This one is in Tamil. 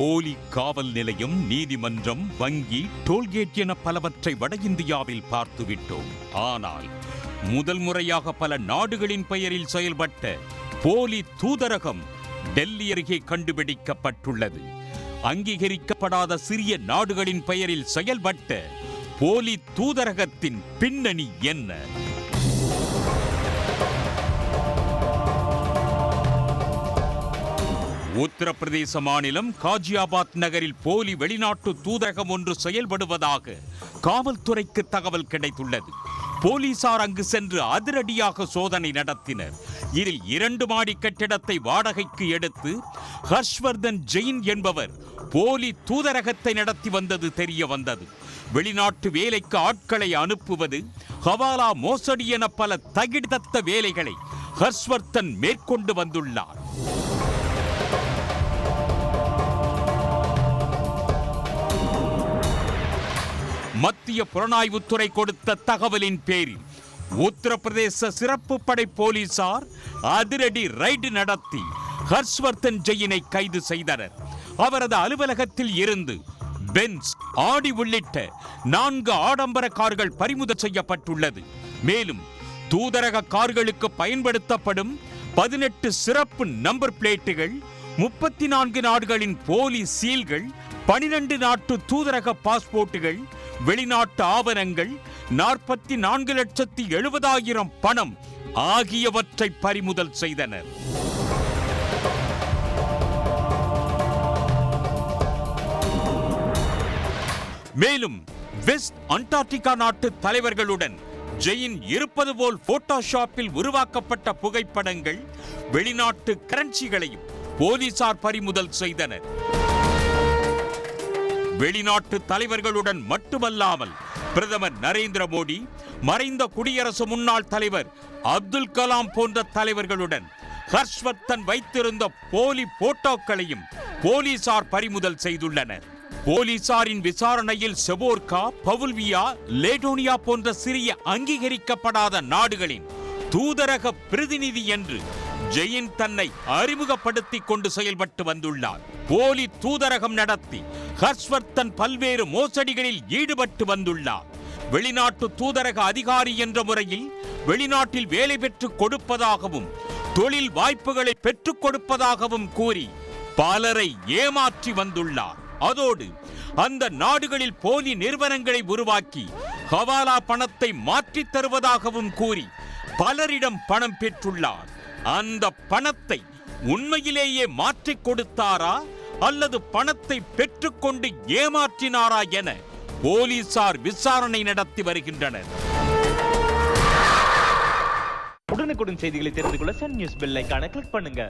போலி காவல் நிலையம், நீதிமன்றம், வங்கி, டோல்கேட் என பலவற்றை வட இந்தியாவில் பார்த்துவிட்டோம். ஆனால் முதல் முறையாக பல நாடுகளின் பெயரில் செயல்பட்ட போலி தூதரகம் டெல்லி அருகே கண்டுபிடிக்கப்பட்டுள்ளது. அங்கீகரிக்கப்படாத சிறிய நாடுகளின் பெயரில் செயல்பட்ட போலி தூதரகத்தின் பின்னணி என்ன? உத்தரப்பிரதேச மாநிலம் காஜியாபாத் நகரில் போலி வெளிநாட்டு தூதரகம் ஒன்று செயல்படுவதாக காவல்துறைக்கு தகவல் கிடைத்துள்ளது. போலீசார் அங்கு சென்று அதிரடியாக சோதனை நடத்தினர். இதில் 2 மாடி கட்டிடத்தை வாடகைக்கு எடுத்து ஹர்ஷ்வர்தன் ஜெயின் என்பவர் போலி தூதரகத்தை நடத்தி வந்தது தெரிய வந்தது. வெளிநாட்டு வேலைக்கு ஆட்களை அனுப்புவது, ஹவாலா மோசடி என பல தகிடத்த வேலைகளை ஹர்ஷ்வர்தன் மேற்கொண்டு வந்துள்ளார். மத்திய புலனாய்வுத்துறை கொடுத்த தகவலின் பேரில் உத்தரப்பிரதேச சிறப்பு படை போலீசார் அதிரடி ரைடு நடத்தி ஹர்ஷ்வர்தன் ஜெயினை கைது செய்தனர். அவரது அலுவலகத்தில் இருந்து பென்ஸ், ஆடி உள்ளிட்ட 4 ஆடம்பர கார்கள் பறிமுதல் செய்யப்பட்டுள்ளது. மேலும் தூதரக கார்களுக்கு பயன்படுத்தப்படும் 18 சிறப்பு நம்பர் பிளேட்டுகள், 34 நாடுகளின் போலி சீல்கள், 12 நாட்டு தூதரக பாஸ்போர்ட்டுகள், வெளிநாட்டு ஆவணங்கள், 44,70,000 பணம் ஆகியவற்றை பறிமுதல் செய்தனர். மேலும் வெஸ்ட் அண்டார்டிகா நாட்டு தலைவர்களுடன் ஜெயின் இருப்பது போல் போட்டோஷாப்பில் உருவாக்கப்பட்ட புகைப்படங்கள், வெளிநாட்டு கரன்சிகளையும் போலீசார் பறிமுதல் செய்தனர். வெளிநாட்டு தலைவர்களுடன் மட்டுமல்லாமல் பிரதமர் நரேந்திர மோடி, மறைந்த குடியரசு முன்னாள் தலைவர் அப்துல் கலாம் போன்ற தலைவர்களுடன் ஹர்ஷ்வர்தன் வைத்திருந்த போலி போட்டோக்களையும் போலீசார் பறிமுதல் செய்துள்ளனர். போலீசாரின் விசாரணையில் செபோர்கா, பவுல்வியா, லேடோனியா போன்ற சிறிய அங்கீகரிக்கப்படாத நாடுகளின் தூதரக பிரதிநிதி என்று ஜெயின் தன்னை அறிமுகப்படுத்திக் கொண்டு செயல்பட்டு வந்துள்ளார். போலி தூதரகம் நடத்தி ஹர்ஷ்வர்தன் பல்வேறு மோசடிகளில் ஈடுபட்டு வந்துள்ளார். வெளிநாட்டு தூதரக அதிகாரி என்ற முறையில் வெளிநாட்டில் வேலை பெற்றுக் கொடுப்பதாகவும் தொழில் வாய்ப்புகளை பெற்றுக் கொடுப்பதாகவும் கூறி பலரை ஏமாற்றி வந்துள்ளார். அதோடு அந்த நாடுகளில் போலி நிறுவனங்களை உருவாக்கி ஹவாலா பணத்தை மாற்றித் தருவதாகவும் கூறி பலரிடம் பணம் பெற்றுள்ளார். அந்த பணத்தை உண்மையிலேயே மாற்றிக் கொடுத்தாரா அல்லது பணத்தை பெற்றுக்கொண்டு ஏமாற்றினாரா என போலீசார் விசாரணை நடத்தி வருகின்றனர். உடனுக்குடன் செய்திகளை தெரிந்து கொள்ள சன் நியூஸ் பெல் ஐகானை கிளிக் பண்ணுங்க.